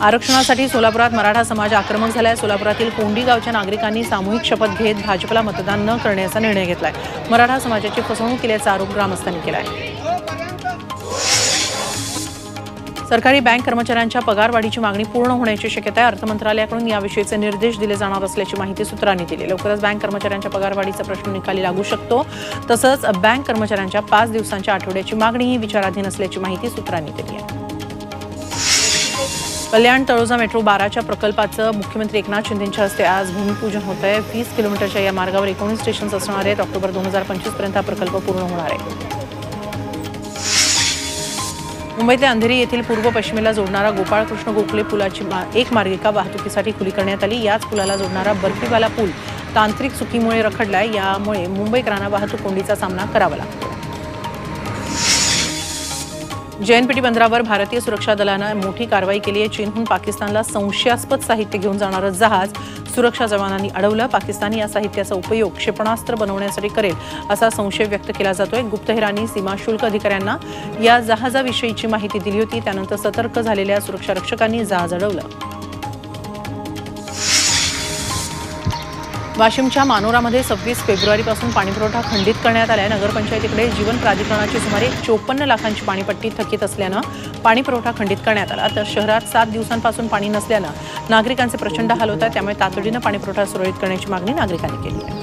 आरक्षणासाठी सोलापुरात मराठा समाज आक्रमक झालाय। सोलापुरातील कोंडी गावच्या नागरिकांनी सामूहिक शपथ घेत भाजपला मतदान न करण्याचा निर्णय घेतलाय। मराठा समाजाची फसवणूक केल्याचा आरोप ग्रामस्थांनी केलाय। सरकारी बँक कर्मचाऱ्यांच्या पगारवाढीची मागणी पूर्ण होण्याची शक्यता आहे। अर्थ मंत्रालयाकडून याविषयीचे निर्देश दिले जाणार असल्याची माहिती सूत्रांनी दिली। लवकरच बँक कर्मचाऱ्यांच्या पगारवाढीचा प्रश्न निकाली लागू शकतो। तसंच बँक कर्मचाऱ्यांच्या 5 दिवसांच्या आठवड्याची मागणीही विचाराधीन असल्याची माहिती सूत्रांनी दिली आहे। कल्याण तळोजा मेट्रो 12च्या प्रकल्पाचं मुख्यमंत्री एकनाथ शिंदेंच्या हस्ते आज भूमिपूजन होत आहे। 20 किलोमीटरच्या या मार्गावर 19 स्टेशन्स असणार आहेत। ऑक्टोबर 2025 पर्यंत हा प्रकल्प पूर्ण होणार आहे। मुंबईतल्या अंधेरी येथील पूर्व पश्चिमेला जोडणारा गोपाळकृष्ण गोखले पुलाची एक मार्गिका वाहतुकीसाठी खुली करण्यात आली। याच पुलाला जोडणारा बर्फीवाला पूल तांत्रिक चुकीमुळे रखडलाय। यामुळे मुंबईकरांना वाहतूक कोंडीचा सामना करावा लागतो। JNPT बंदरावर भारतीय सुरक्षा दलानं मोठी कारवाई केली आहे। चीनहून पाकिस्तानला संशयास्पद साहित्य घेऊन जाणारं जहाज सुरक्षा जवानांनी अडवलं। पाकिस्तान या साहित्याचा उपयोग क्षेपणास्त्र बनवण्यासाठी करेल असा संशय व्यक्त केला जातोय। गुप्तहेरांनी सीमा शुल्क अधिकाऱ्यांना या जहाजाविषयीची माहिती दिली होती। त्यानंतर सतर्क झालेल्या सुरक्षा रक्षकांनी जहाज अडवलं। वाशिमच्या मानोरामध्ये 26 फेब्रुवारीपासून पाणीपुरवठा खंडित करण्यात आलाय। नगरपंचायतीकडे जीवन प्राधिकरणाची सुमारे 54 लाखांची पाणीपट्टी थकीत असल्यानं पाणीपुरवठा खंडित करण्यात आला। तर शहरात 7 दिवसांपासून पाणी नसल्यानं नागरिकांचे प्रचंड हाल होत आहेत। त्यामुळे तातडीनं पाणीपुरवठा सुरळीत करण्याची मागणी नागरिकांनी केली आहे।